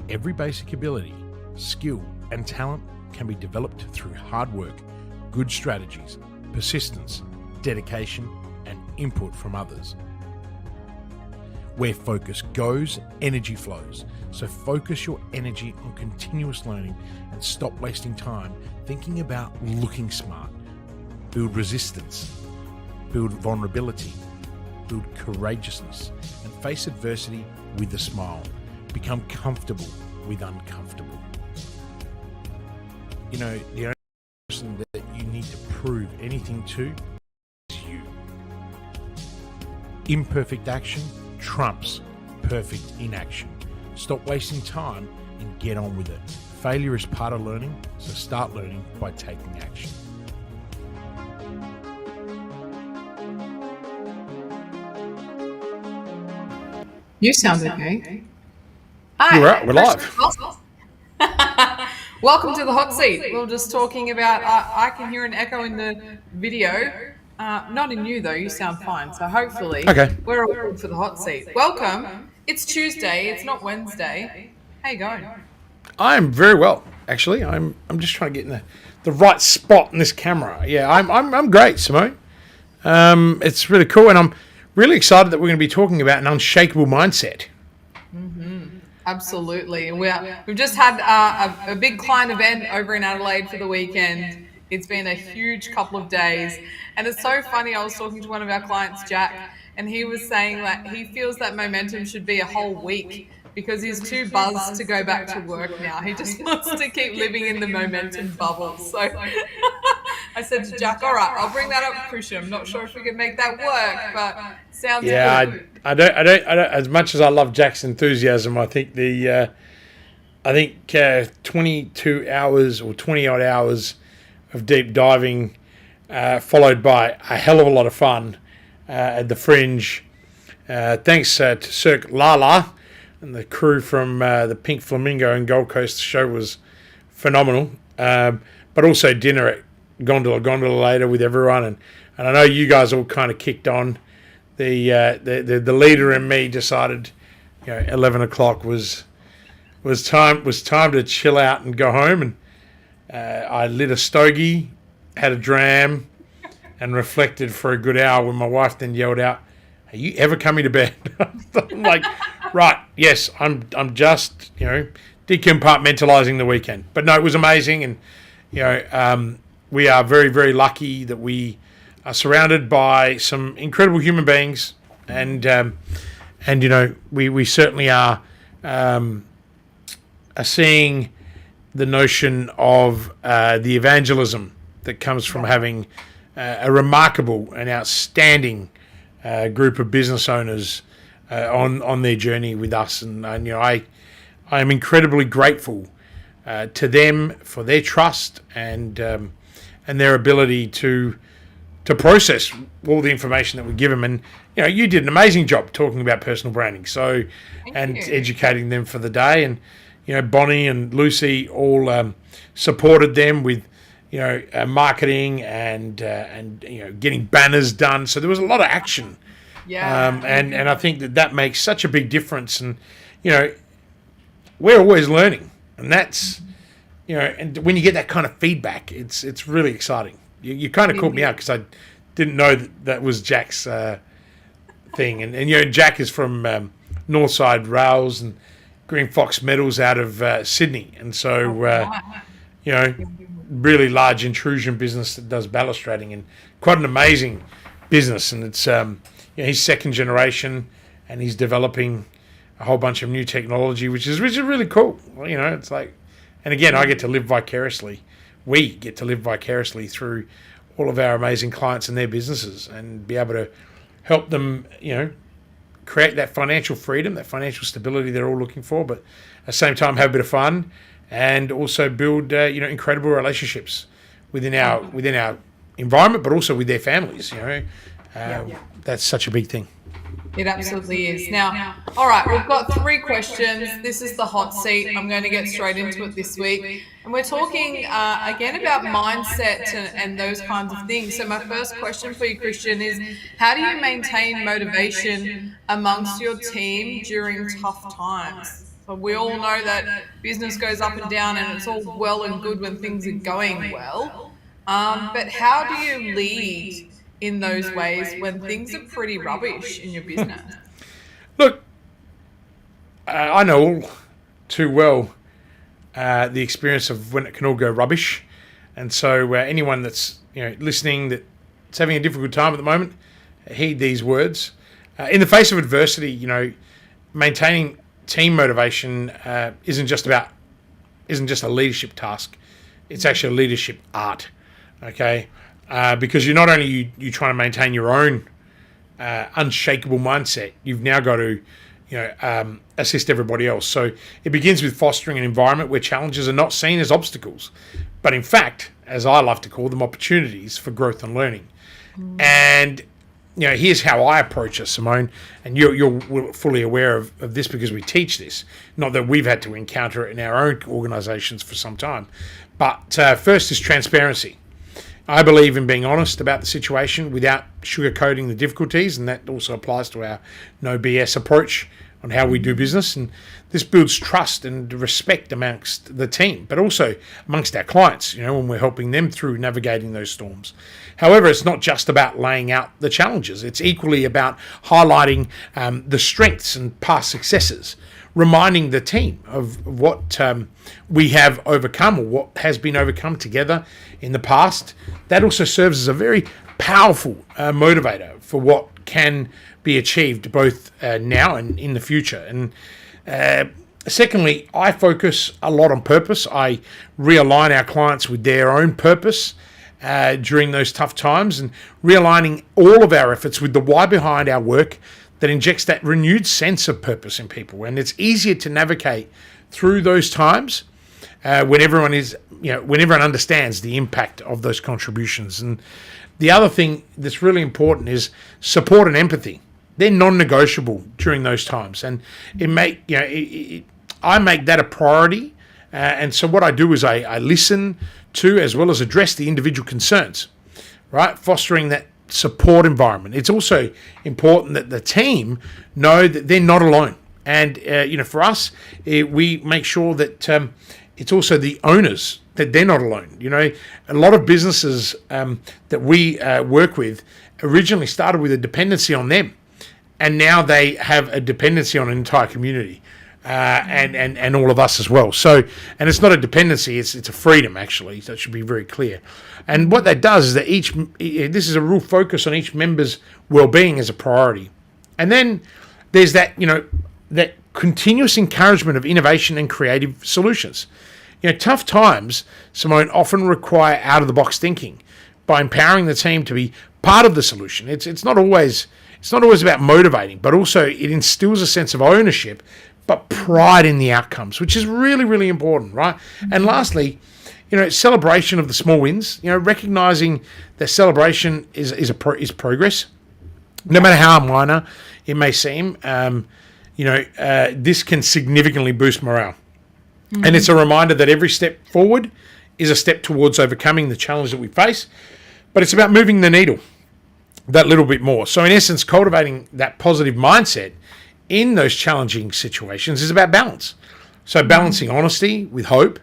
every basic ability, skill, and talent can be developed through hard work, good strategies, persistence, dedication, and input from others. Where focus goes, energy flows. So focus your energy on continuous learning and stop wasting time thinking about looking smart. Build resistance, build vulnerability, build courageousness, and face adversity with a smile. Become comfortable with uncomfortable. You know, the only person that you need to prove anything to is you. Imperfect action trumps perfect inaction. Stop wasting time and get on with it. Failure is part of learning, so start learning by taking action. You sound okay. Hi. You're right, we're live. Welcome to the hot seat. We were just talking about, I can hear an echo in the video. Not in you though, you sound fine. So hopefully we're all good for the hot seat. Welcome. It's Tuesday, it's not Wednesday. How you going? I'm very well, actually. I'm just trying to get in the right spot in this camera. Yeah, I'm great, Simone. It's really cool, and I'm really excited that we're going to be talking about an unshakable mindset. Absolutely. We've just had a big client event over in Adelaide for the weekend. It's been a huge couple of days. And it's so funny. I was talking to one of our clients, Jack, and he was saying that he feels that momentum should be a whole week because he's too buzzed to go back to work now. He just wants to keep living in the momentum bubble. So I said to Jack, all right, I'll bring that up, Christian. I'm not sure if we can make that work, but sounds good. I don't. As much as I love Jack's enthusiasm, I think 22 hours or 20 odd hours of deep diving, followed by a hell of a lot of fun at the Fringe. Thanks to Cirque Lala and the crew from the Pink Flamingo and Gold Coast. The show was phenomenal. But also dinner at Gondola later with everyone, and I know you guys all kind of kicked on. The leader in me decided, 11 o'clock was time to chill out and go home, and I lit a stogie, had a dram, and reflected for a good hour when my wife then yelled out, "Are you ever coming to bed?" I'm like, right, yes, I'm just decompartmentalizing the weekend. But no, it was amazing, and we are very, very lucky that we are surrounded by some incredible human beings, and we certainly are seeing the notion of the evangelism that comes from having a remarkable and outstanding group of business owners on their journey with us, and I am incredibly grateful to them for their trust and their ability to process all the information that we give them. And you did an amazing job talking about personal branding, and educating them for the day. And Bonnie and Lucy all supported them with marketing and getting banners done. So there was a lot of action. Yeah. And I think that makes such a big difference. And we're always learning, and that's and when you get that kind of feedback, it's really exciting. You kind of caught me out because I didn't know that was Jack's thing. And Jack is from Northside Rails and Green Fox Metals out of Sydney. And so, really large intrusion business that does balustrading, and quite an amazing business. And it's, he's second generation, and he's developing a whole bunch of new technology, which is really cool. It's like, and again, I get to live vicariously. We get to live vicariously through all of our amazing clients and their businesses, and be able to help them, create that financial freedom, that financial stability they're all looking for, but at the same time have a bit of fun, and also build, incredible relationships within our environment, but also with their families. That's such a big thing. It absolutely is. Now, all right, we've got 3 questions. This is the hot seat. I'm going to get straight into it this week. And we're talking again about mindset and those kinds of things. So my first question for you, Christian, is how do you maintain motivation amongst your team during tough times? We all know that business goes up and down, and it's all well and good when things are going well. But how do you lead in those ways when things are pretty rubbish in your business? Look, I know all too well the experience of when it can all go rubbish, and so anyone that's listening that's having a difficult time at the moment, heed these words. In the face of adversity, maintaining team motivation isn't just a leadership task. It's actually a leadership art. Okay, because you're not only you trying to maintain your own unshakable mindset, you've now got to assist everybody else. So it begins with fostering an environment where challenges are not seen as obstacles, but in fact, as I love to call them, opportunities for growth and learning. And here's how I approach it, Simone, and you're fully aware of this because we teach this. Not that we've had to encounter it in our own organisations for some time. But first is transparency. I believe in being honest about the situation without sugarcoating the difficulties, and that also applies to our no BS approach on how we do business. And this builds trust and respect amongst the team, but also amongst our clients, when we're helping them through navigating those storms. However, it's not just about laying out the challenges. It's equally about highlighting the strengths and past successes, reminding the team of what we have overcome or what has been overcome together in the past. That also serves as a very powerful motivator for what can be achieved both now and in the future. And secondly, I focus a lot on purpose. I realign our clients with their own purpose during those tough times, and realigning all of our efforts with the why behind our work that injects that renewed sense of purpose in people. And it's easier to navigate through those times when everyone understands the impact of those contributions. And the other thing that's really important is support and empathy. They're non-negotiable during those times, and I make that a priority. And so what I do is I listen to as well as address the individual concerns, right? Fostering that support environment. It's also important that the team know that they're not alone. And, for us, we make sure that it's also the owners that they're not alone. A lot of businesses that we work with originally started with a dependency on them, and now they have a dependency on an entire community. And all of us as well. So, and it's not a dependency; it's a freedom actually. That should be very clear. And what that does is that this is a real focus on each member's well-being as a priority. And then there's that that continuous encouragement of innovation and creative solutions. Tough times, Simone, often require out-of-the-box thinking. By empowering the team to be part of the solution, it's not always about motivating, but also it instills a sense of ownership, but pride in the outcomes, which is really, really important, right? And lastly, celebration of the small wins. Recognizing that celebration is progress, no matter how minor it may seem. This can significantly boost morale, and it's a reminder that every step forward is a step towards overcoming the challenge that we face. But it's about moving the needle that little bit more. So, in essence, cultivating that positive mindset in those challenging situations is about balance. So balancing honesty with hope,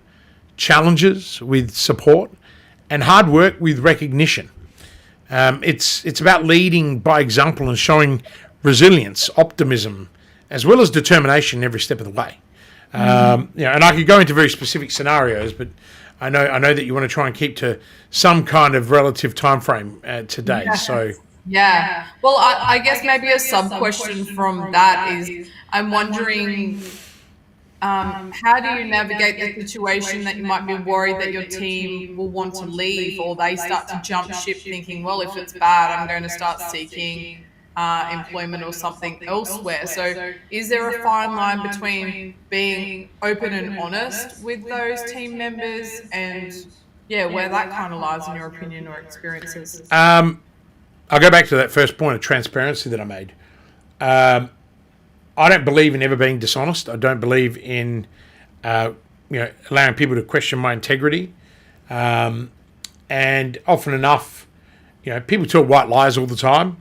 challenges with support, and hard work with recognition. It's about leading by example and showing resilience, optimism, as well as determination every step of the way. And I could go into very specific scenarios, but I know that you want to try and keep to some kind of relative time frame today. Yeah. So. Yeah. Well, I guess maybe a sub-question from that is, I'm wondering, how do you navigate the situation that you might be worried that your team will want to leave, or they start to jump ship thinking, well, if it's bad, I'm going to start seeking employment or something elsewhere. So is there a fine line between being open and honest with those team members and, where that kind of lies in your opinion or experiences? I'll go back to that first point of transparency that I made. I don't believe in ever being dishonest. I don't believe in allowing people to question my integrity. And often enough, people tell white lies all the time.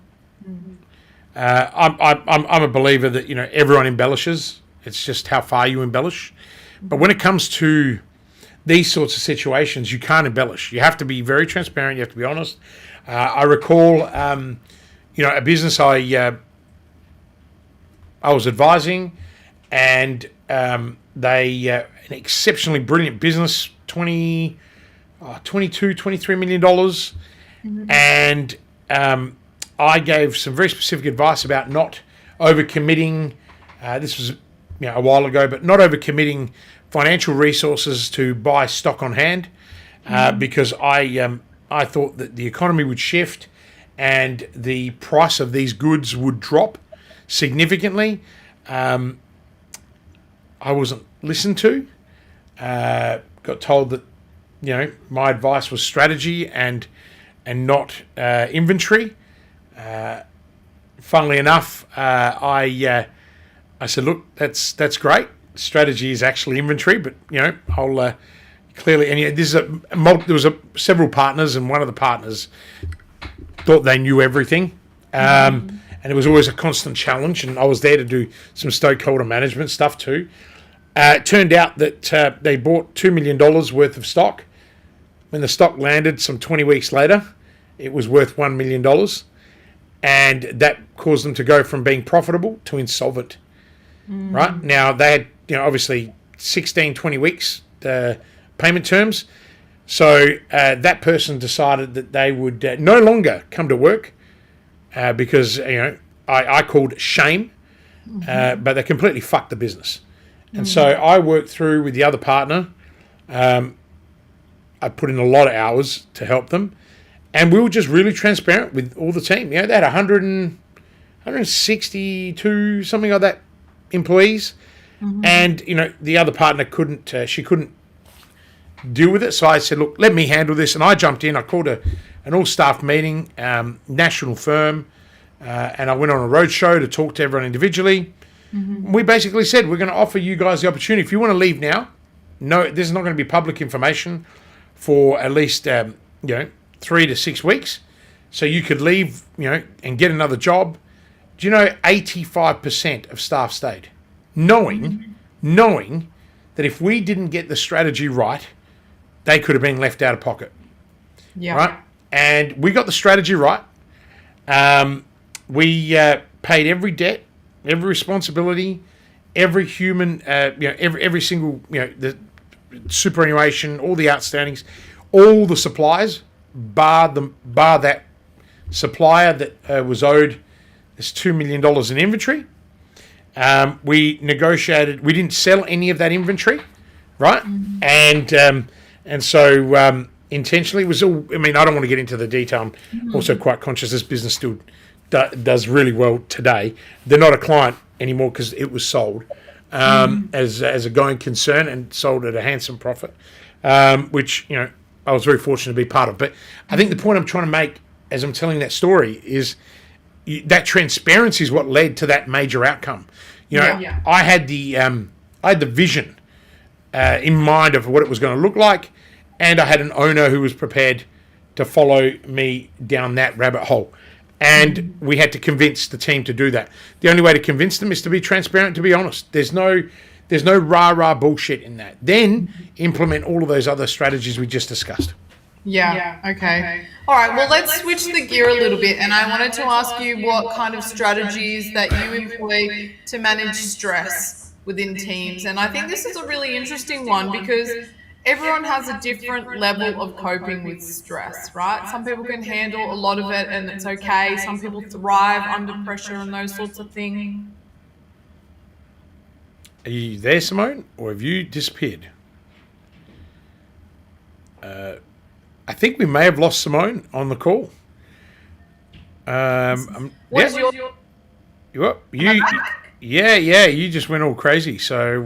I'm a believer that everyone embellishes It's just how far you embellish. But when it comes to these sorts of situations, you can't embellish. You have to be very transparent. You have to be honest. I recall, a business I was advising, and they an exceptionally brilliant business, 22, $23 million. And I gave some very specific advice about not overcommitting. This was a while ago, but not overcommitting financial resources to buy stock on hand, because I thought that the economy would shift and the price of these goods would drop significantly. I wasn't listened to. Got told that my advice was strategy and not inventory. Funnily enough, I said, look, that's great. Strategy is actually inventory, but I'll clearly. And there was several partners, and one of the partners thought they knew everything, and it was always a constant challenge. And I was there to do some stakeholder management stuff too. It turned out that they bought $2 million worth of stock. When the stock landed some 20 weeks later, it was worth $1 million. And that caused them to go from being profitable to insolvent. Right? Now, they had, obviously 16, 20 weeks payment terms. So that person decided that they would no longer come to work because, I called shame, but they completely fucked the business. And so I worked through with the other partner. I put in a lot of hours to help them. And we were just really transparent with all the team. They had 162, something like that, employees. And, the other partner couldn't deal with it. So I said, look, let me handle this. And I jumped in. I called an all-staff meeting, national firm, and I went on a roadshow to talk to everyone individually. We basically said, we're going to offer you guys the opportunity. If you want to leave now, no, this is not going to be public information for at least, 3 to 6 weeks. So you could leave, and get another job. Do you know 85% of staff stayed? Knowing that if we didn't get the strategy right, they could have been left out of pocket. Yeah. Right? And we got the strategy right. We paid every debt, every responsibility, every human, every single, the superannuation, all the outstandings, all the suppliers, bar that supplier that was owed this $2 million in inventory. We negotiated. We didn't sell any of that inventory, right? And so intentionally, it was all. I mean, I don't want to get into the detail. I'm also quite conscious this business still does really well today. They're not a client anymore because it was sold as a going concern and sold at a handsome profit, which I was very fortunate to be part of. But I think the point I'm trying to make as I'm telling that story is that transparency is what led to that major outcome. I had the vision in mind of what it was going to look like, and I had an owner who was prepared to follow me down that rabbit hole. And we had to convince the team to do that. The only way to convince them is to be transparent, to be honest. There's no rah-rah bullshit in that. Then implement all of those other strategies we just discussed. Yeah, okay. All right, well, let's switch the gear a little bit. And I wanted to ask you what kind of strategies that you employ to manage stress within teams. And I think this is a really interesting one because everyone has a different level of coping with stress, right? Some people can handle a lot of it and it's okay. Some people thrive under pressure and those sorts of things. Are you there, Simone, or have you disappeared? I think we may have lost Simone on the call. What's you just went all crazy. So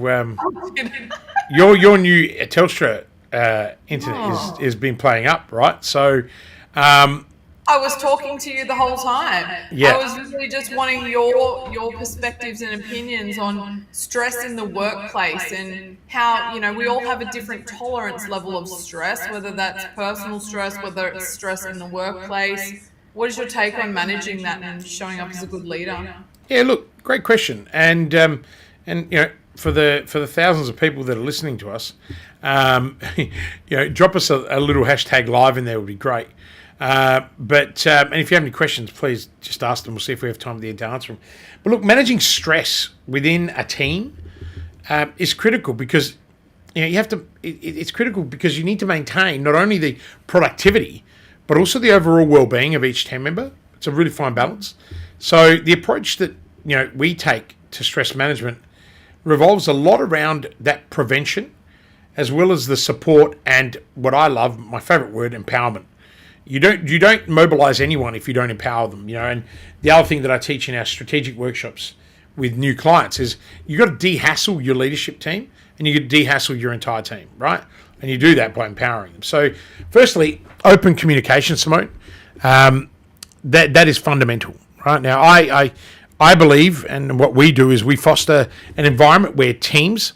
your new Telstra internet is been playing up, right? So I was talking to you the whole time. Yeah. I was really just wanting your perspectives and opinions on stress in the workplace and how, we all have a different tolerance level of stress, whether that's personal stress, whether it's stress in the workplace. What is your take on managing that and showing up as a good leader? Yeah, look, great question. And for the thousands of people that are listening to us, drop us a little hashtag live in there would be great. And if you have any questions, please just ask them. We'll see if we have time at the end to answer them. But look, managing stress within a team is critical because you have to. It's critical because you need to maintain not only the productivity, but also the overall well-being of each team member. It's a really fine balance. So the approach that we take to stress management revolves a lot around that prevention, as well as the support and what I love, my favorite word, empowerment. You don't mobilize anyone if you don't empower them. And the other thing that I teach in our strategic workshops with new clients is you got to de-hassle your leadership team and you got to de-hassle your entire team, right? And you do that by empowering them. So, firstly, open communication, Simone. That is fundamental, right? Now, I believe, and what we do is we foster an environment where teams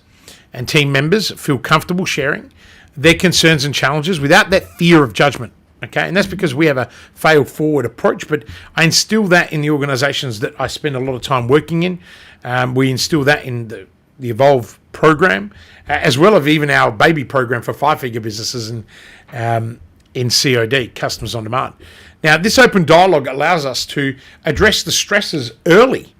and team members feel comfortable sharing their concerns and challenges without that fear of judgment. Okay, and that's because we have a fail-forward approach, but I instill that in the organizations that I spend a lot of time working in. We instill that in the Evolve program, as well as even our baby program for 5-figure businesses in COD, Customers on Demand. Now, this open dialogue allows us to address the stresses early,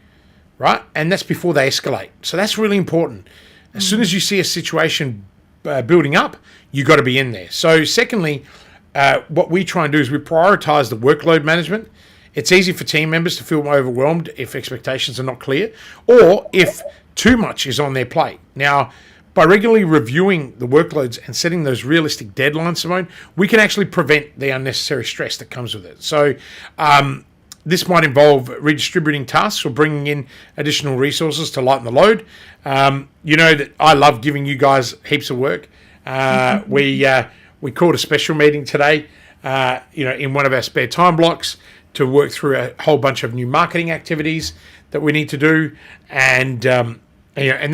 right? And that's before they escalate. So that's really important. As soon as you see a situation building up, you got to be in there. So secondly, what we try and do is we prioritize the workload management. It's easy for team members to feel overwhelmed if expectations are not clear or if too much is on their plate. Now, by regularly reviewing the workloads and setting those realistic deadlines, Simone, we can actually prevent the unnecessary stress that comes with it. So this might involve redistributing tasks or bringing in additional resources to lighten the load. You know that I love giving you guys heaps of work. We called a special meeting today, in one of our spare time blocks to work through a whole bunch of new marketing activities that we need to do. And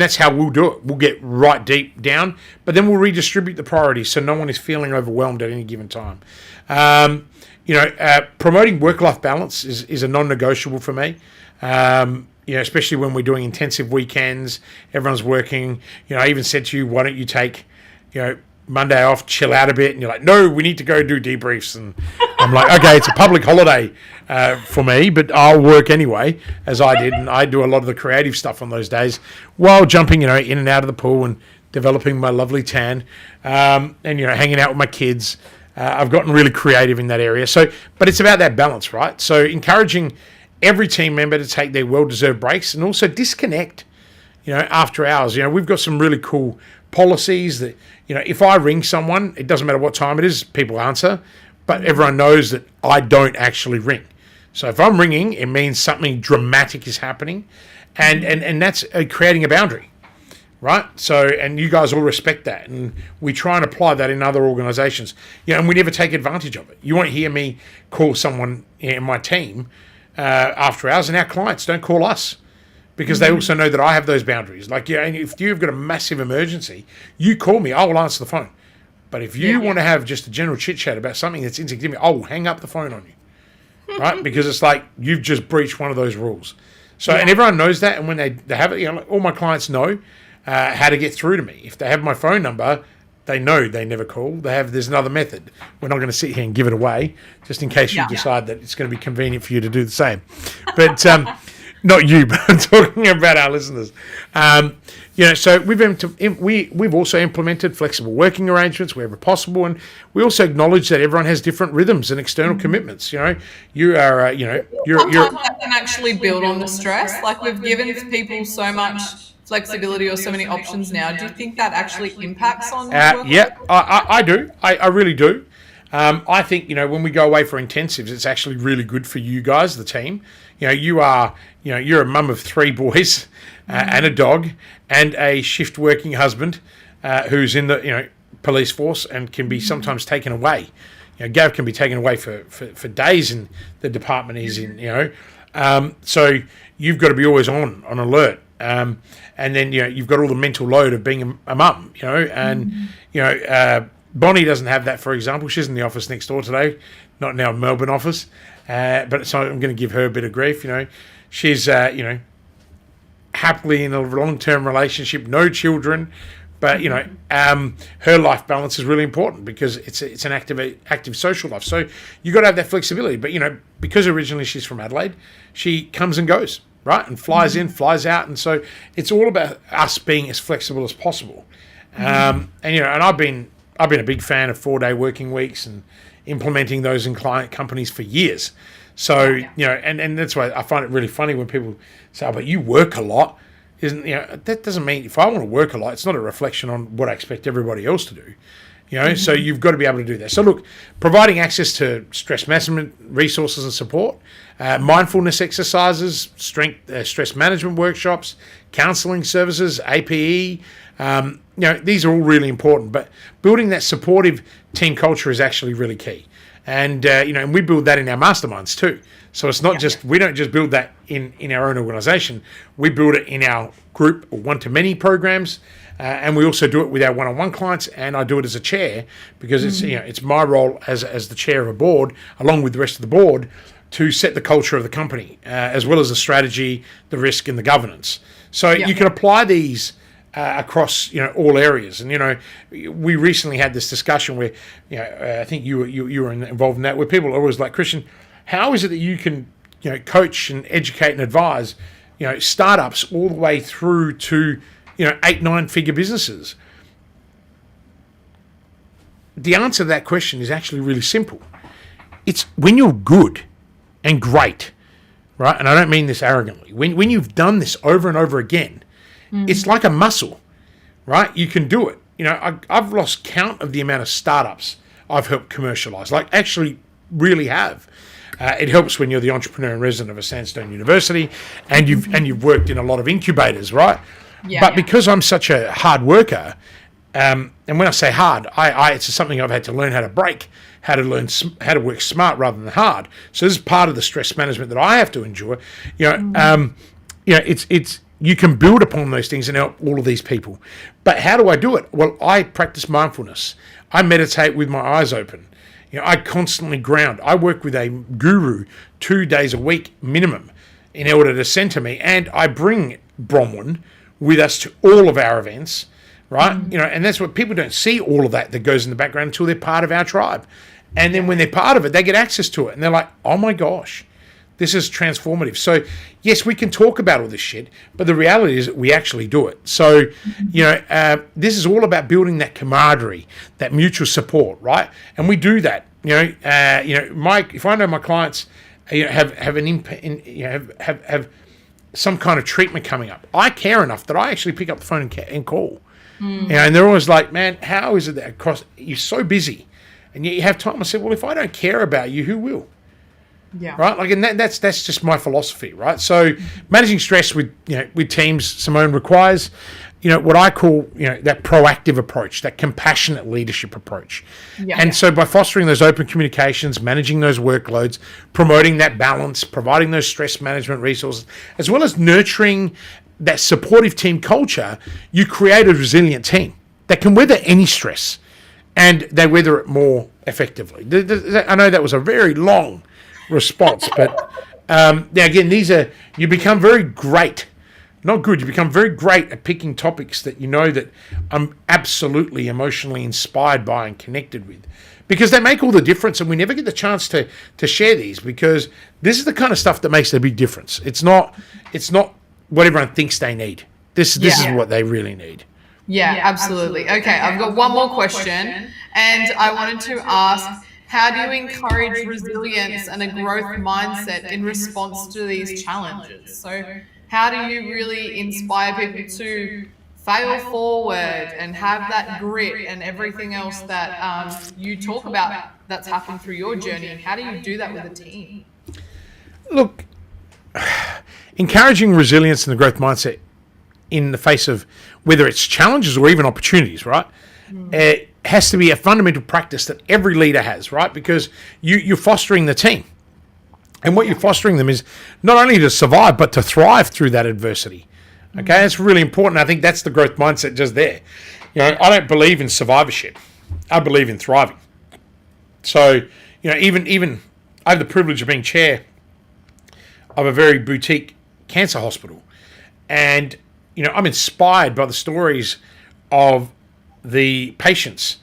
that's how we'll do it. We'll get right deep down, but then we'll redistribute the priorities so no one is feeling overwhelmed at any given time. Promoting work-life balance is a non-negotiable for me. Especially when we're doing intensive weekends, everyone's working. I even said to you, why don't you take, Monday off, chill out a bit, and you're like, no, we need to go do debriefs. And I'm like, okay, it's a public holiday for me, but I'll work anyway, as I did, and I do a lot of the creative stuff on those days while jumping, in and out of the pool and developing my lovely tan, and hanging out with my kids. I've gotten really creative in that area. So, but it's about that balance, right? So, encouraging every team member to take their well-deserved breaks and also disconnect, after hours. We've got some really cool policies that, if I ring someone, it doesn't matter what time it is, people answer, but everyone knows that I don't actually ring. So if I'm ringing, it means something dramatic is happening, and that's creating a boundary, right? So, and you guys all respect that, and we try and apply that in other organizations, and we never take advantage of it. You won't hear me call someone in my team after hours, and our clients don't call us, because they also know that I have those boundaries. Like, and if you've got a massive emergency, you call me, I will answer the phone. But if you want to have just a general chit-chat about something that's insignificant, I will hang up the phone on you, right? Because it's like you've just breached one of those rules. So, and everyone knows that, and when they have it, like all my clients know how to get through to me. If they have my phone number, they know they never call. There's another method. We're not going to sit here and give it away, just in case you decide that it's going to be convenient for you to do the same. But... not you, but I'm talking about our listeners. So we've also implemented flexible working arrangements wherever possible, and we also acknowledge that everyone has different rhythms and external commitments. You are, you're. Sometimes that can actually build on the stress. Like we've given people so much flexibility or so many options now. Do you think that actually impacts on? I do. I really do. I think, when we go away for intensives, it's actually really good for you guys, the team. You're a mum of 3 boys and a dog and a shift working husband who's in the, police force and can be sometimes taken away. Gav can be taken away for days in the department he's in, so you've got to be always on alert. And then, you've got all the mental load of being a mum, and, Bonnie doesn't have that, for example. She's in the office next door today, not in our Melbourne office. But so I'm going to give her a bit of grief. She's, had happily in a long-term relationship, no children, but her life balance is really important because it's an active social life. So you got to have that flexibility. But because originally she's from Adelaide, she comes and goes, right, and flies in, flies out, and so it's all about us being as flexible as possible. And I've been a big fan of 4-day working weeks and implementing those in client companies for years. So and that's why I find it really funny when people say, "Oh, but you work a lot." That doesn't mean if I want to work a lot, it's not a reflection on what I expect everybody else to do. So you've got to be able to do that. So look, providing access to stress management resources and support, mindfulness exercises, stress management workshops, counselling services, APE. These are all really important. But building that supportive team culture is actually really key. And and we build that in our masterminds too. So it's not just, we don't just build that in our own organisation. We build it in our group or one-to-many programs, and we also do it with our one-on-one clients. And I do it as a chair because it's my role as the chair of a board, along with the rest of the board, to set the culture of the company, as well as the strategy, the risk, and the governance. So you can apply these across all areas. And we recently had this discussion where I think you were involved in that, where people are always like, Christian, how is it that you can coach and educate and advise startups all the way through to 8-9 figure businesses? The answer to that question is actually really simple. It's when you're good and great, right? And I don't mean this arrogantly. When you've done this over and over again, it's like a muscle, right? You can do it. I've lost count of the amount of startups I've helped commercialize, like actually really have. It helps when you're the entrepreneur and resident of a Sandstone University and you've worked in a lot of incubators, right? But because I'm such a hard worker, and when I say hard, it's something I've had to learn how to break, how to work smart rather than hard. So this is part of the stress management that I have to endure. It's you can build upon those things and help all of these people. But how do I do it? Well, I practice mindfulness. I meditate with my eyes open. I constantly ground. I work with a guru 2 days a week minimum in order to center me. And I bring Bronwyn with us to all of our events, right? And that's what people don't see, all of that goes in the background until they're part of our tribe. And then when they're part of it, they get access to it. And they're like, oh my gosh, this is transformative. So yes, we can talk about all this shit, but the reality is that we actually do it. So, this is all about building that camaraderie, that mutual support, right? And we do that. If I know my clients, have some kind of treatment coming up, I care enough that I actually pick up the phone and call. And they're always like, man, how is it that you're so busy and yet you have time? I said, well, if I don't care about you, who will? Yeah. Right. Like, and that's just my philosophy, right? So managing stress with teams, Simone, requires what I call that proactive approach, that compassionate leadership approach. And so by fostering those open communications, managing those workloads, promoting that balance, providing those stress management resources, as well as nurturing that supportive team culture, you create a resilient team that can weather any stress, and they weather it more effectively. I know that was a very long response, but again, you become very great, not good, you become very great at picking topics that that I'm absolutely emotionally inspired by and connected with, because they make all the difference. And we never get the chance to share these, because this is the kind of stuff that makes a big difference. It's not what everyone thinks they need. This is what they really need. Yeah, absolutely. Okay, I've got one more question, and I wanted to ask, how do you encourage resilience and a growth mindset in response to these challenges? So how do you really inspire people to fail forward and have that grit and everything else that you talk about that's happened through your journey? And how do you do that with a team? Look, encouraging resilience and the growth mindset in the face of whether it's challenges or even opportunities, right? It has to be a fundamental practice that every leader has, right? Because you're fostering the team. And what you're fostering them is not only to survive, but to thrive through that adversity. Okay, that's really important. I think that's the growth mindset just there. I don't believe in survivorship. I believe in thriving. So, even I have the privilege of being chair of a very boutique cancer hospital. And, I'm inspired by the stories of the patients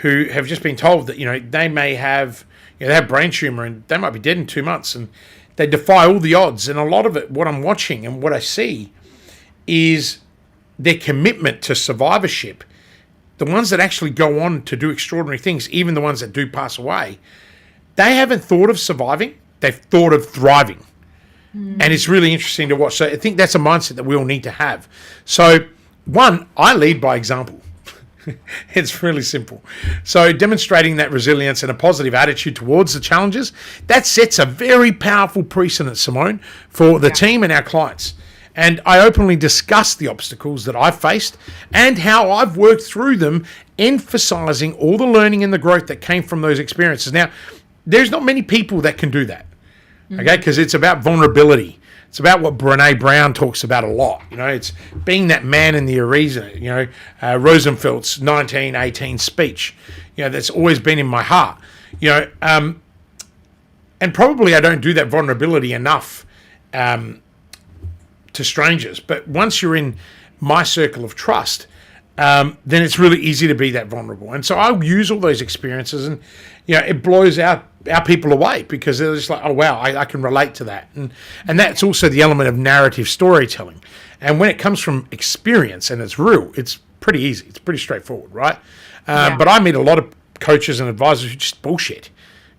who have just been told that, they may have, they have brain tumor and they might be dead in 2 months, and they defy all the odds. And a lot of it, what I'm watching and what I see, is their commitment to survivorship. The ones that actually go on to do extraordinary things, even the ones that do pass away, they haven't thought of surviving. They've thought of thriving. And it's really interesting to watch. So I think that's a mindset that we all need to have. So, one, I lead by example. It's really simple. So demonstrating that resilience and a positive attitude towards the challenges, that sets a very powerful precedent, Simone, for the team and our clients. And I openly discuss the obstacles that I've faced and how I've worked through them, emphasizing all the learning and the growth that came from those experiences. Now, there's not many people that can do that, okay? Because it's about vulnerability. It's about what Brené Brown talks about a lot. It's being that man in the arena, Rosenfeld's 1918 speech, that's always been in my heart, and probably I don't do that vulnerability enough to strangers. But once you're in my circle of trust, then it's really easy to be that vulnerable. And so I use all those experiences, and it blows our people away, because they're just like, oh wow, I can relate to that. And that's also the element of narrative storytelling. And when it comes from experience and it's real, it's pretty easy. It's pretty straightforward, right? But I meet a lot of coaches and advisors who just bullshit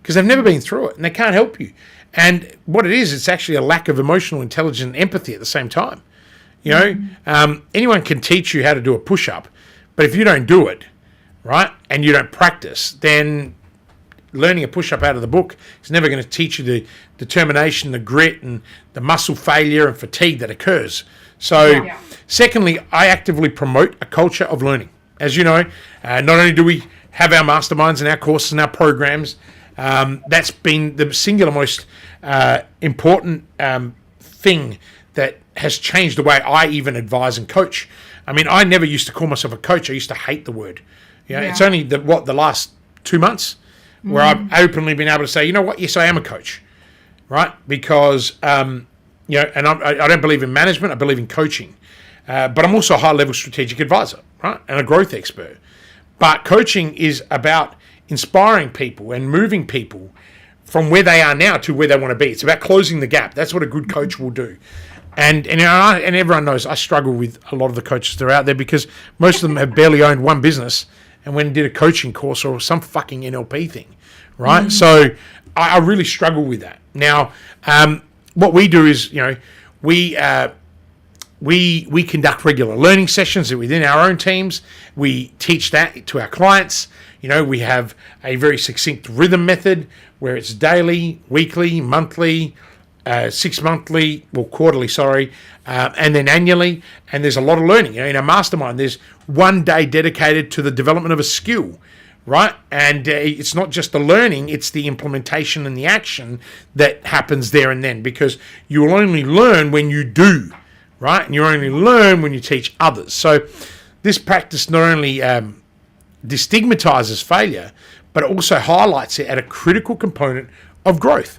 because they've never been through it and they can't help you. And what it is, it's actually a lack of emotional intelligence and empathy at the same time. Anyone can teach you how to do a push-up, but if you don't do it, right, and you don't practice, then learning a push-up out of the book is never going to teach you the determination, the grit, and the muscle failure and fatigue that occurs. So, secondly, I actively promote a culture of learning. As you know, not only do we have our masterminds and our courses and our programs, that's been the singular most important thing that has changed the way I even advise and coach. I mean, I never used to call myself a coach. I used to hate the word. It's only the last 2 months where I've openly been able to say, you know what, yes, I am a coach, right? Because, and I don't believe in management, I believe in coaching. But I'm also a high-level strategic advisor, right? And a growth expert. But coaching is about inspiring people and moving people from where they are now to where they want to be. It's about closing the gap. That's what a good coach will do. And everyone knows I struggle with a lot of the coaches that are out there, because most of them have barely owned one business and went and did a coaching course or some fucking NLP thing, right? So I really struggle with that. Now, what we do is, we conduct regular learning sessions within our own teams. We teach that to our clients. We have a very succinct rhythm method where it's daily, weekly, monthly, 6 monthly, well, quarterly, and then annually. And there's a lot of learning. In our mastermind, there's 1 day dedicated to the development of a skill, right? And it's not just the learning, it's the implementation and the action that happens there and then, because you will only learn when you do, right? And you only learn when you teach others. So this practice not only destigmatizes failure, but it also highlights it at a critical component of growth.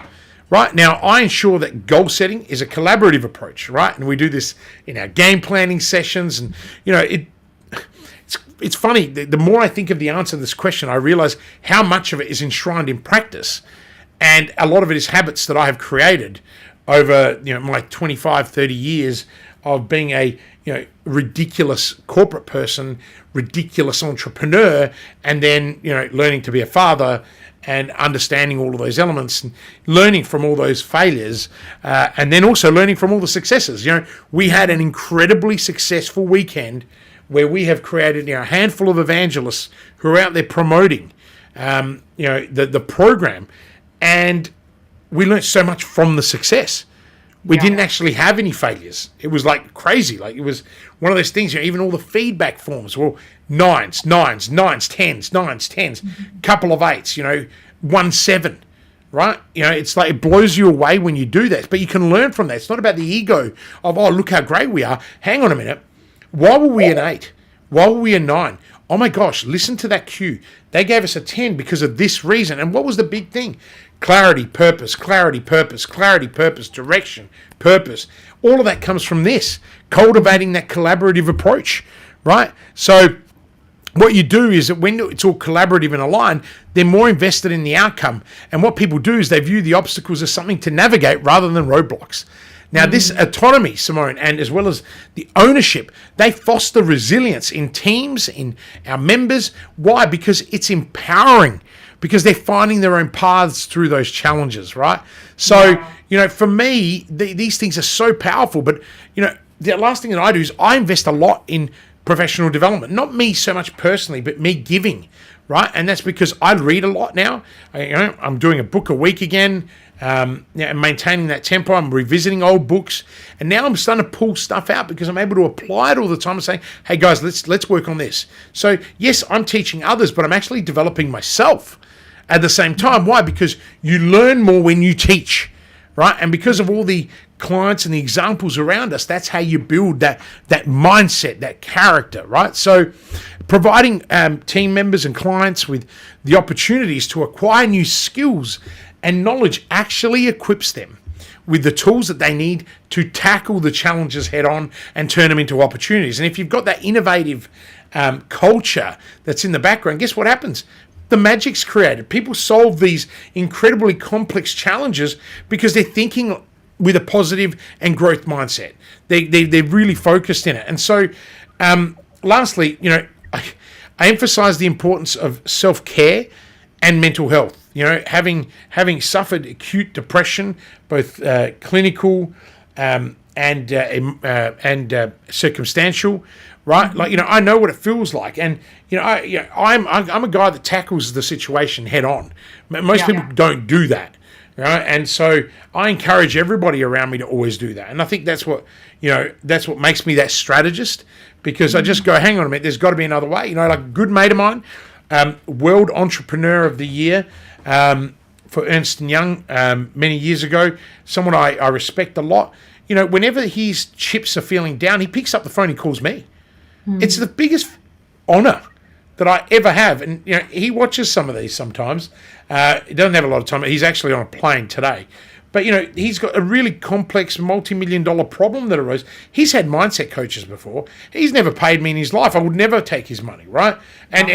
Right now, I ensure that goal setting is a collaborative approach, right? And we do this in our game planning sessions. And, it's funny. The more I think of the answer to this question, I realize how much of it is enshrined in practice. And a lot of it is habits that I have created over, my 25, 30 years of being a, ridiculous corporate person, ridiculous entrepreneur, and then, learning to be a father and understanding all of those elements and learning from all those failures, and then also learning from all the successes. We had an incredibly successful weekend where we have created a handful of evangelists who are out there promoting the program, and we learned so much from the success. We didn't actually have any failures. It was like crazy. Like, it was one of those things, even all the feedback forms, well, nines, 10s, couple of 8s, 1 7, right? It's like, it blows you away when you do that. But you can learn from that. It's not about the ego of, oh, look how great we are. Hang on a minute. Why were we an 8? Why were we a 9? oh my gosh, listen to that cue. They gave us a 10 because of this reason. And what was the big thing? Clarity, purpose, clarity, purpose, clarity, purpose, direction, purpose. All of that comes from this, cultivating that collaborative approach, right? So what you do is that when it's all collaborative and aligned, they're more invested in the outcome. And what people do is they view the obstacles as something to navigate rather than roadblocks. Now, this autonomy, Simone, and as well as the ownership, they foster resilience in teams, in our members. Why? Because it's empowering, because they're finding their own paths through those challenges, right? So, for me, these things are so powerful. But, the last thing that I do is I invest a lot in professional development. Not me so much personally, but me giving, right? And that's because I read a lot now. I'm doing a book a week again. Maintaining that tempo. I'm revisiting old books, and now I'm starting to pull stuff out because I'm able to apply it all the time and say, hey guys, let's work on this. So yes, I'm teaching others, but I'm actually developing myself at the same time. Why? Because you learn more when you teach, right? And because of all the clients and the examples around us, that's how you build that mindset, that character, right? So providing team members and clients with the opportunities to acquire new skills and knowledge actually equips them with the tools that they need to tackle the challenges head on and turn them into opportunities. And if you've got that innovative culture that's in the background, guess what happens? The magic's created. People solve these incredibly complex challenges because they're thinking with a positive and growth mindset. They're really focused in it. And so, lastly, I emphasize the importance of self-care and mental health. Having suffered acute depression, both clinical and circumstantial, right? Like I know what it feels like, and I'm a guy that tackles the situation head on. Most people don't do that, right? And so I encourage everybody around me to always do that, and I think that's what makes me that strategist, because I just go, hang on a minute, there's got to be another way. Like a good mate of mine, World Entrepreneur of the Year. For Ernst & Young many years ago, someone I respect a lot. Whenever his chips are feeling down, he picks up the phone, he calls me. It's the biggest honor that I ever have. And, he watches some of these sometimes. He doesn't have a lot of time. He's actually on a plane today. But, he's got a really complex multi-million-dollar problem that arose. He's had mindset coaches before. He's never paid me in his life. I would never take his money, right? And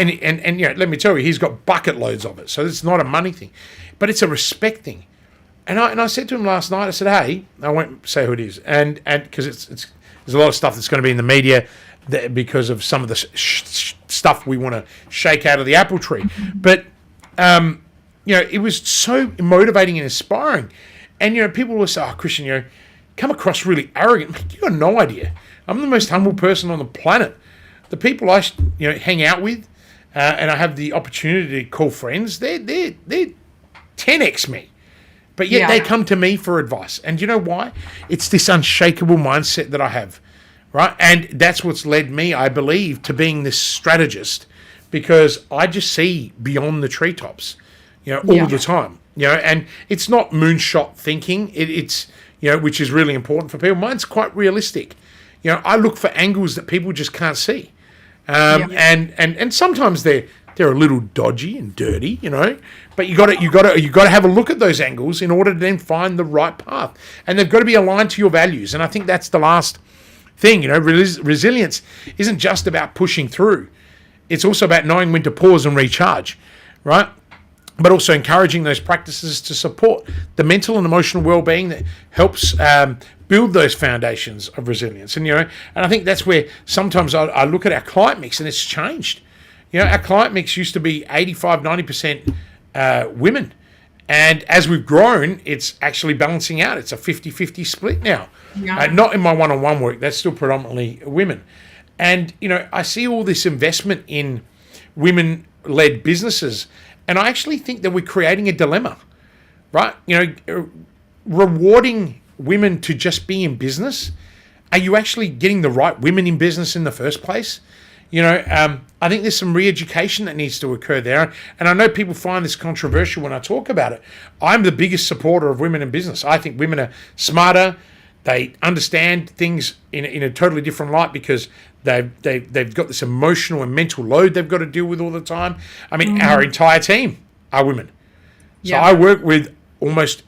let me tell you, he's got bucket loads of it. So it's not a money thing, but it's a respect thing. And I said to him last night, I said, hey, I won't say who it is, and because there's a lot of stuff that's going to be in the media because of some of the stuff we want to shake out of the apple tree. But it was so motivating and inspiring. And, people will say, oh, Christian, come across really arrogant. You got no idea. I'm the most humble person on the planet. The people I, hang out with and I have the opportunity to call friends, they're 10x me. But yet they come to me for advice. And you know why? It's this unshakable mindset that I have, right? And that's what's led me, I believe, to being this strategist, because I just see beyond the treetops, all the time. And it's not moonshot thinking. It's which is really important for people. Mine's quite realistic. I look for angles that people just can't see, and sometimes they're a little dodgy and dirty, But you got to have a look at those angles in order to then find the right path, and they've got to be aligned to your values. And I think that's the last thing. Resilience isn't just about pushing through; it's also about knowing when to pause and recharge, right? But also encouraging those practices to support the mental and emotional well-being that helps build those foundations of resilience. And and I think that's where sometimes I look at our client mix, and it's changed. Our client mix used to be 85-90% women, and as we've grown, it's actually balancing out. It's a 50-50 split now. Not in my one-on-one work; that's still predominantly women. And I see all this investment in women-led businesses. And I actually think that we're creating a dilemma, right? Rewarding women to just be in business. Are you actually getting the right women in business in the first place? I think there's some re-education that needs to occur there. And I know people find this controversial when I talk about it. I'm the biggest supporter of women in business. I think women are smarter. They understand things in a totally different light because They've got this emotional and mental load they've got to deal with all the time. I mean, our entire team are women. So I work with almost,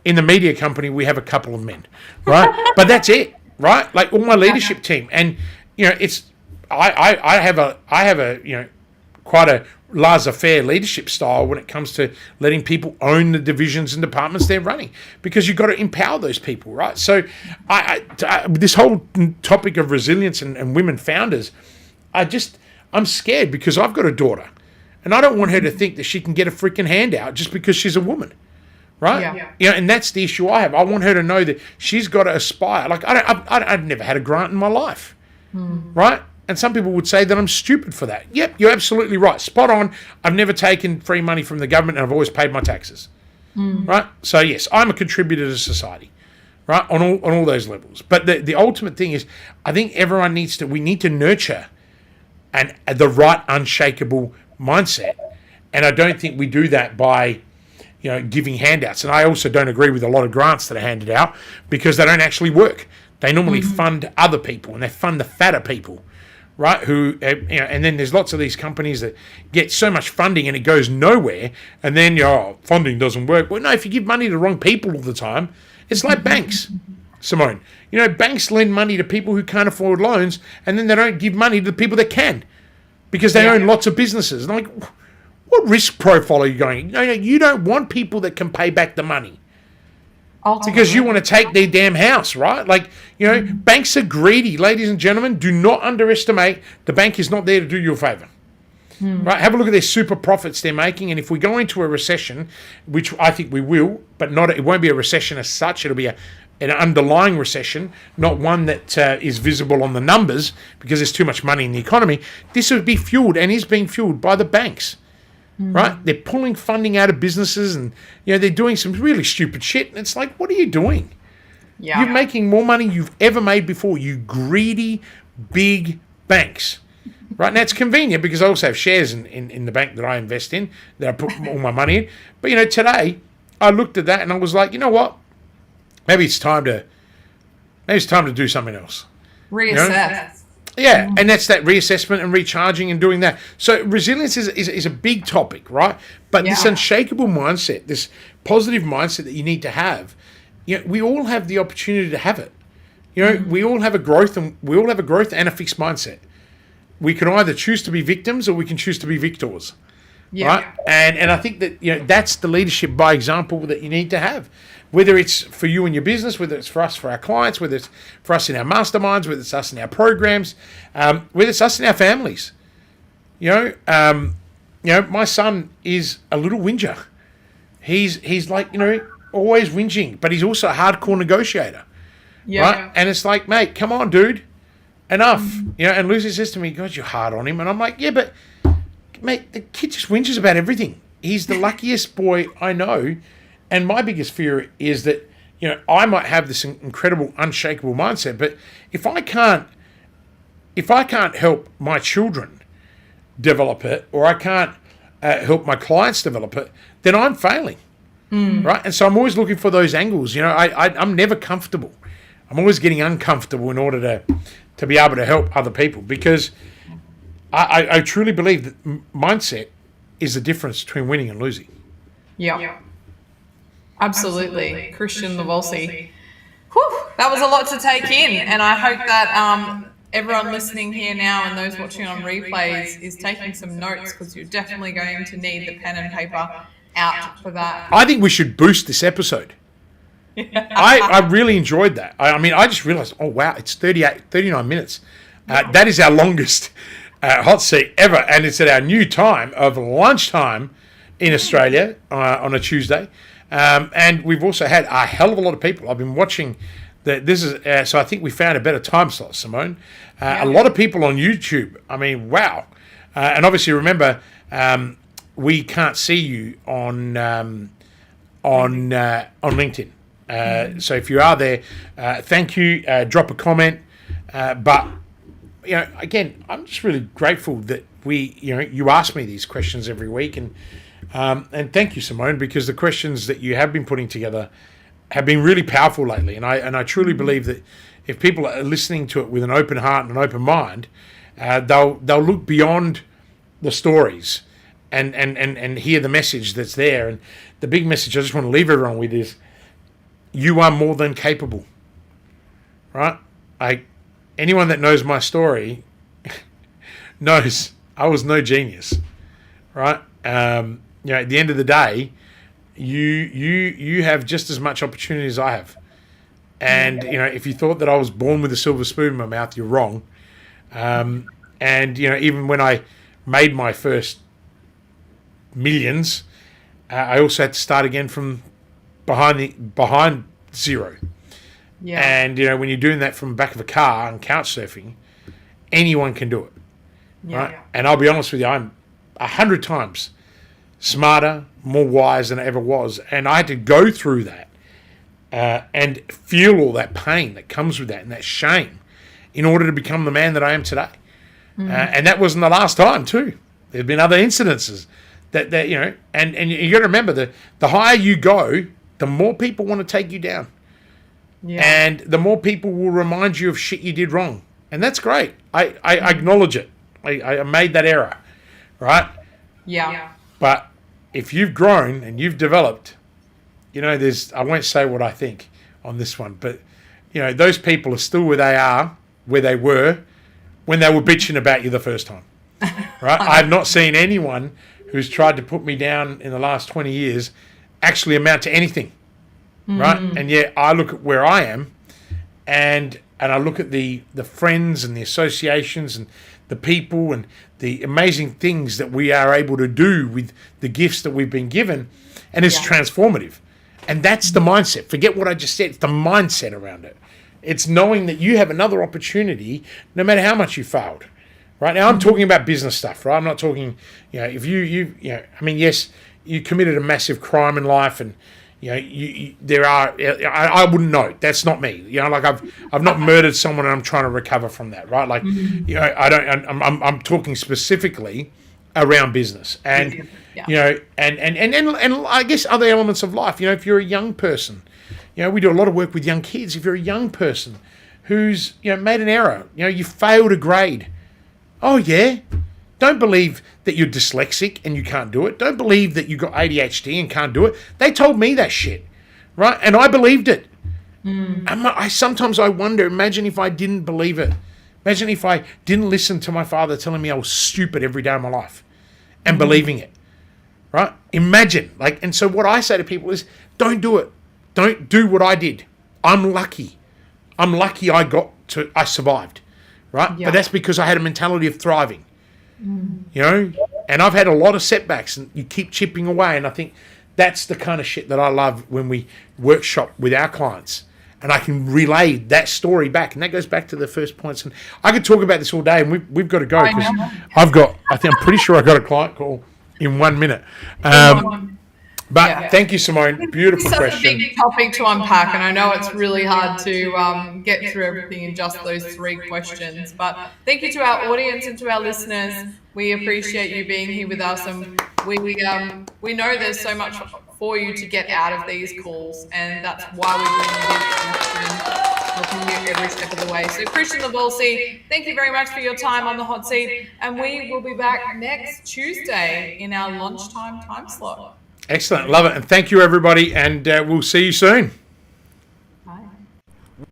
in the media company, we have a couple of men, right? But that's it, right? Like all my leadership team. And, I have a quite a laissez-faire leadership style when it comes to letting people own the divisions and departments they're running, because you've got to empower those people, right? So this whole topic of resilience and women founders, I'm scared because I've got a daughter and I don't want her to think that she can get a freaking handout just because she's a woman. Right? Yeah. And that's the issue I have. I want her to know that she's got to aspire. Like I've never had a grant in my life, right? And some people would say that I'm stupid for that. Yep, you're absolutely right. Spot on. I've never taken free money from the government and I've always paid my taxes, right? So yes, I'm a contributor to society, right? On all those levels. But the ultimate thing is, I think everyone we need to nurture the right unshakable mindset, and I don't think we do that by giving handouts. And I also don't agree with a lot of grants that are handed out because they don't actually work. They normally fund other people, and they fund the fatter people, right? Who, and then there's lots of these companies that get so much funding and it goes nowhere, and then funding doesn't work. Well, no, if you give money to the wrong people all the time, it's like banks, Simone. Banks lend money to people who can't afford loans, and then they don't give money to the people that can because they own lots of businesses. And I'm like, what risk profile are you going? No, you don't want people that can pay back the money. Because you want to take their damn house, right? Like, banks are greedy. Ladies and gentlemen, do not underestimate. The bank is not there to do you a favor. Right? Have a look at their super profits they're making. And if we go into a recession, which I think we will, but it won't be a recession as such. It'll be an underlying recession, not one that is visible on the numbers because there's too much money in the economy. This would be fueled and is being fueled by the banks. Right? They're pulling funding out of businesses and, they're doing some really stupid shit. And it's like, what are you doing? You're making more money you've ever made before, you greedy, big banks. Right? Now, it's convenient because I also have shares in the bank that I invest in, that I put all my money in. But, today I looked at that and I was like, you know what? Maybe it's time to do something else. Reassess. Yeah, and that's that reassessment and recharging and doing that. So resilience is a big topic, right? But this unshakable mindset, this positive mindset that you need to have, we all have the opportunity to have it. We all have a growth and a fixed mindset. We can either choose to be victims or we can choose to be victors. Right? And I think that that's the leadership by example that you need to have. Whether it's for you and your business, whether it's for us, for our clients, whether it's for us in our masterminds, whether it's us in our programs, whether it's us in our families. My son is a little whinger. He's like, always whinging, but he's also a hardcore negotiator. Right? And it's like, mate, come on, dude. Enough. And Lucy says to me, God, you're hard on him. And I'm like, yeah, but mate, the kid just whinges about everything. He's the luckiest boy I know. And my biggest fear is that, I might have this incredible, unshakable mindset, but if I can't help my children develop it, or I can't help my clients develop it, then I'm failing, right? And so I'm always looking for those angles. I'm never comfortable. I'm always getting uncomfortable in order to be able to help other people, because I truly believe that mindset is the difference between winning and losing. Yeah. Absolutely. Christian Lavolsi. That was a lot to take in, and I hope that everyone listening here now and those watching on replays is taking some notes, because you're definitely going to need the pen and paper out for that. I think we should boost this episode. I really enjoyed that. I just realized, oh wow, it's 39 minutes. That is our longest hot seat ever, and it's at our new time of lunchtime in Australia on a Tuesday. And we've also had a hell of a lot of people. I've been watching so I think we found a better time slot, Simone. A lot of people on YouTube. Wow. And obviously remember, we can't see you on LinkedIn. So if you are there, thank you. Drop a comment. But again, I'm just really grateful that you ask me these questions every week, and thank you, Simone, because the questions that you have been putting together have been really powerful lately, and I truly believe that if people are listening to it with an open heart and an open mind, they'll look beyond the stories and hear the message that's there. And the big message I just want to leave everyone with is, you are more than capable, right? Anyone that knows my story knows I was no genius, right? At the end of the day, you have just as much opportunity as I have. And, if you thought that I was born with a silver spoon in my mouth, you're wrong. And, even when I made my first millions, I also had to start again from behind zero. Yeah. And, when you're doing that from the back of a car and couch surfing, anyone can do it. Yeah. Right? And I'll be honest with you, I'm 100 times smarter, more wise than I ever was. And I had to go through that and feel all that pain that comes with that and that shame in order to become the man that I am today. And that wasn't the last time too. There have been other incidences that and you got to remember the higher you go, the more people want to take you down. Yeah. And the more people will remind you of shit you did wrong. And that's great. I acknowledge it. I made that error, right? Yeah. But if you've grown and you've developed, I won't say what I think on this one, but, those people are still where they were when they were bitching about you the first time, right? I've not seen anyone who's tried to put me down in the last 20 years actually amount to anything, right? And yet I look at where I am and I look at the friends and the associations and the people and the amazing things that we are able to do with the gifts that we've been given, and it's transformative. And that's the mindset. Forget what I just said. It's the mindset around it. It's knowing that you have another opportunity no matter how much you failed. Right now, I'm talking about business stuff, right? I'm not talking, if yes, you committed a massive crime in life, and I wouldn't know. That's not me. I've not murdered someone, and I'm trying to recover from that, right? I'm talking specifically around business, and and I guess other elements of life. If you're a young person, we do a lot of work with young kids. If you're a young person who's made an error, you failed a grade. Oh yeah, don't believe that you're dyslexic and you can't do it. Don't believe that you got ADHD and can't do it. They told me that shit, right? And I believed it. Sometimes I wonder, imagine if I didn't believe it. Imagine if I didn't listen to my father telling me I was stupid every day of my life and believing it, right? Imagine. And so what I say to people is, don't do it. Don't do what I did. I'm lucky I survived, right? Yeah. But that's because I had a mentality of thriving. And I've had a lot of setbacks, and you keep chipping away, and I think that's the kind of shit that I love when we workshop with our clients, and I can relay that story back, and that goes back to the first points. And I could talk about this all day, and we've got to go because I'm pretty sure I got a client call in 1 minute. But thank you, Simone. Beautiful question. It's such a big topic to unpack, and I know it's really hard to get through everything in just those 3 questions. But thank you to our audience and to our listeners. We appreciate you being here with us, and we know there's so much for you to get out of these calls, and that's why we're doing this and helping you every step of the way. So, Christian Lavolsi, thank you very much for your time on the hot seat, and we will be back next Tuesday in our lunchtime time slot. Excellent. Love it. And thank you, everybody. And we'll see you soon. Bye.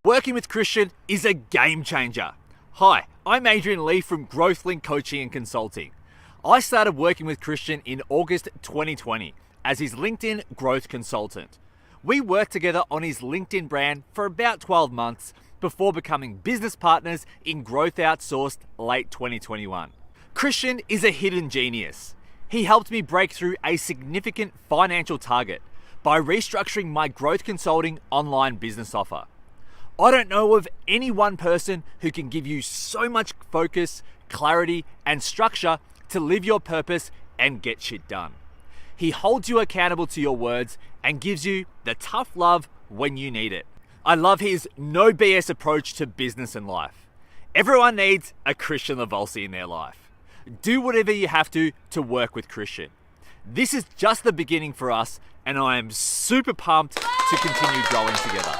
Working with Christian is a game changer. Hi, I'm Adrian Lee from GrowthLink Coaching and Consulting. I started working with Christian in August 2020 as his LinkedIn growth consultant. We worked together on his LinkedIn brand for about 12 months before becoming business partners in Growth Outsourced late 2021. Christian is a hidden genius. He helped me break through a significant financial target by restructuring my growth consulting online business offer. I don't know of any one person who can give you so much focus, clarity, and structure to live your purpose and get shit done. He holds you accountable to your words and gives you the tough love when you need it. I love his no BS approach to business and life. Everyone needs a Christian Lavolsi in their life. Do whatever you have to work with Christian. This is just the beginning for us, and I am super pumped to continue growing together.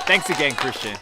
Thanks again, Christian.